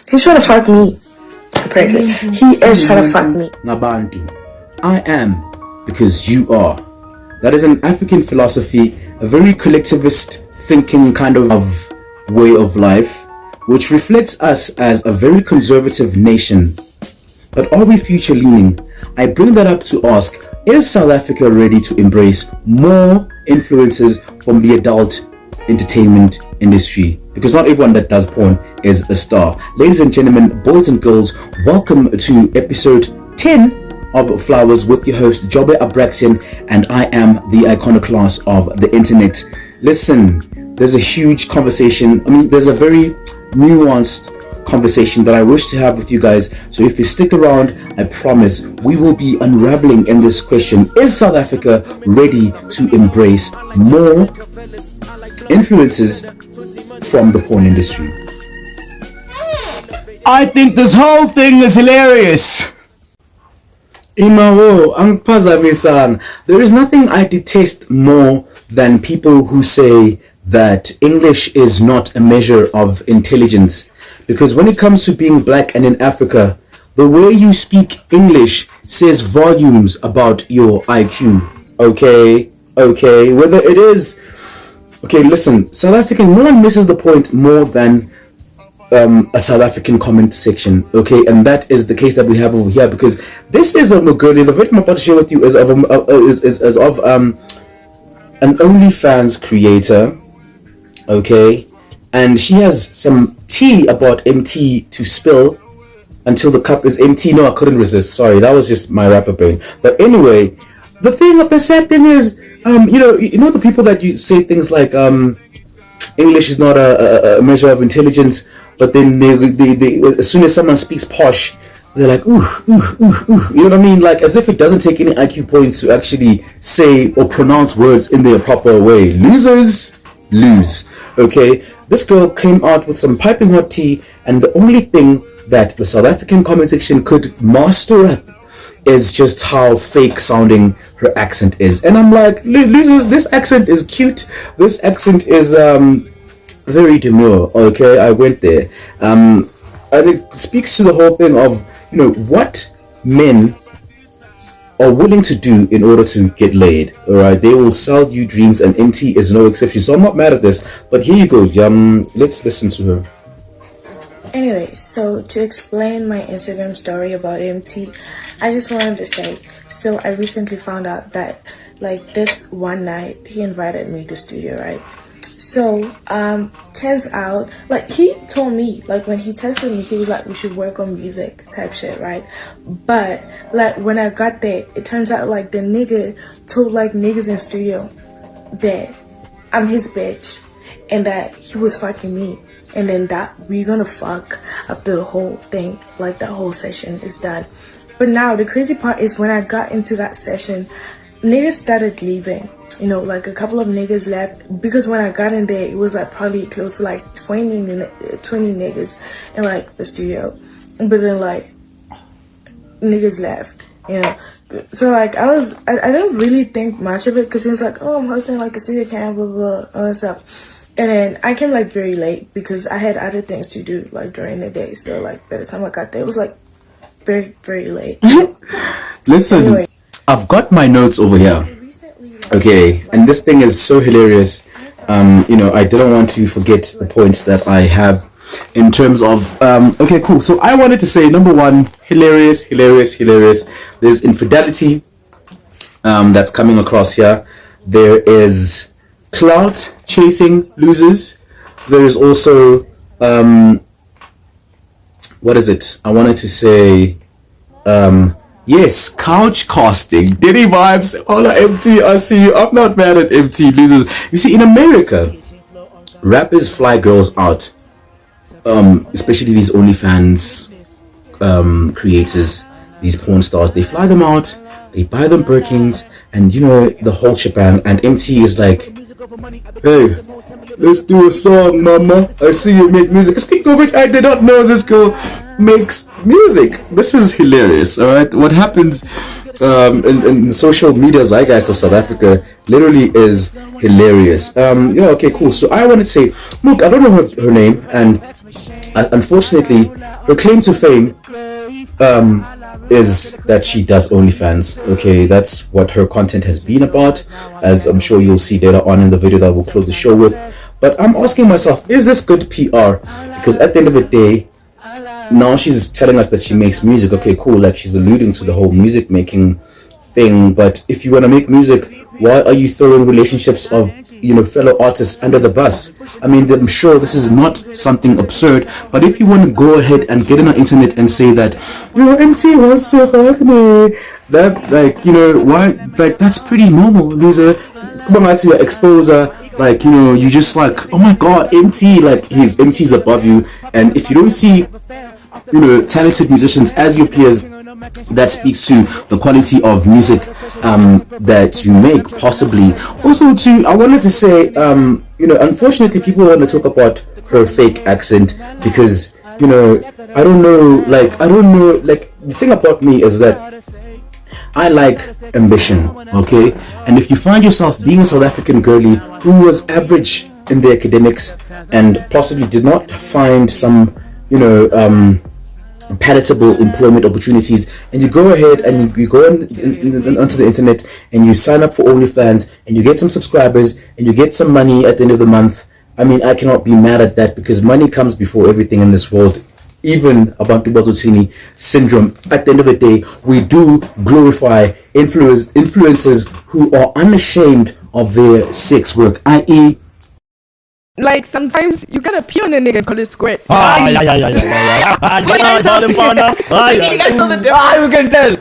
He's trying to fuck me. Apparently, he is trying to fuck me. Nabantu. I am because you are. That is an African philosophy, a very collectivist thinking kind of way of life, which reflects us as a very conservative nation. But are we future leaning? I bring that up to ask, is South Africa ready to embrace more influences from the adult entertainment industry? Because not everyone that does porn is a star. Ladies and gentlemen, boys and girls, welcome to episode 10 of Flowerz with your host Jobe Abraxian, and I am the iconoclast of the internet. Listen, there's a huge conversation. There's a very nuanced conversation that I wish to have with you guys. So if you stick around, I promise we will be unraveling in this question: is South Africa ready to embrace more influences from the porn industry? I think this whole thing is hilarious. There is nothing I detest more than people who say that English is not a measure of intelligence. Because when it comes to being black and in Africa, the way you speak English says volumes about your IQ. Okay, whether it is... Okay, listen, South African, no one misses the point more than a South African comment section, okay, and that is the case that we have over here, because this is a Mugurli. The video I'm about to share with you is of an OnlyFans creator, okay, and she has some tea about EMTEE to spill until the cup is empty. No, I couldn't resist. Sorry, that was just my rapper brain. But anyway, the sad thing is, you know the people that you say things like English is not a measure of intelligence, but then they as soon as someone speaks posh, they're like, ooh, you know what I mean? Like, as if it doesn't take any IQ points to actually say or pronounce words in their proper way. Losers lose, okay? This girl came out with some piping hot tea, and the only thing that the South African comment section could master up is just how fake sounding her accent is. And I'm like, losers, this accent is cute. This accent is very demure, okay? I went there. And it speaks to the whole thing of, what men are willing to do in order to get laid, all right? They will sell you dreams, and EMTEE is no exception. So I'm not mad at this, but here you go. Let's listen to her. Anyway, so to explain my Instagram story about EMTEE, I just wanted to say, so I recently found out that, like, this one night he invited me to studio, right? So turns out, like, he told me, like, when he texted me, he was like, we should work on music type shit, right? But like, when I got there, it turns out, like, the nigga told, like, niggas in studio that I'm his bitch and that he was fucking me, and then that we're gonna fuck after the whole thing, like, the whole session is done. But now the crazy part is, when I got into that session, niggas started leaving. Like, a couple of niggas left, because when I got in there, it was like probably close to like 20 niggas in like the studio. But then, like, niggas left, So like, I didn't really think much of it, because it was like, oh, I'm hosting like a studio camp, blah blah, all that stuff. And then I came like very late because I had other things to do like during the day. So like, by the time I got there, it was like very, very late. Listen, anyway, I've got my notes over here. Okay, and this thing is so hilarious. I didn't want to forget the points that I have in terms of okay, cool. So I wanted to say, number one, hilarious. There's infidelity that's coming across here. There is clout chasing losers. There is also what is it? I wanted to say yes, couch casting. Diddy vibes. Hola EMTEE, I see you. I'm not mad at EMTEE losers. You see, in America, rappers fly girls out, especially these OnlyFans creators, these porn stars. They fly them out, they buy them Birkins, and the whole shebang. And EMTEE is like, hey, let's do a song, mama. I see you make music. Speaking of which, I did not know this girl makes music. This is hilarious. All right, what happens in social media zeitgeist of South Africa literally is hilarious. Okay, cool. So I wanted to say, look, I don't know her name, and unfortunately, her claim to fame is that she does OnlyFans. Okay, that's what her content has been about, as I'm sure you'll see later on in the video that we'll close the show with. But I'm asking myself, is this good PR? Because at the end of the day, now she's telling us that she makes music. Okay, cool, like she's alluding to the whole music making thing. But if you want to make music, why are you throwing relationships of fellow artists under the bus? I mean, I'm sure this is not something absurd, but if you want to go ahead and get on the internet and say that EMTEE wants to hug me, that why, like, that's pretty normal, loser. Come on to your exposer, like, you just like, oh my god, EMTEE, like, EMTEE's above you. And if you don't see talented musicians as your peers, that speaks to the quality of music that you make, possibly. Also, I wanted to say, unfortunately, people want to talk about her fake accent because, I don't know, the thing about me is that I like ambition, okay? And if you find yourself being a South African girlie who was average in the academics and possibly did not find some, palatable employment opportunities, and you go ahead and you go onto the internet and you sign up for OnlyFans and you get some subscribers and you get some money at the end of the month, I mean, I cannot be mad at that because money comes before everything in this world. Even Abantu Bazotini syndrome. At the end of the day, we do glorify influencers who are unashamed of their sex work, i.e., like, sometimes you gotta pee on a nigga and call it squirt. Yeah. You guys know the difference. You can tell.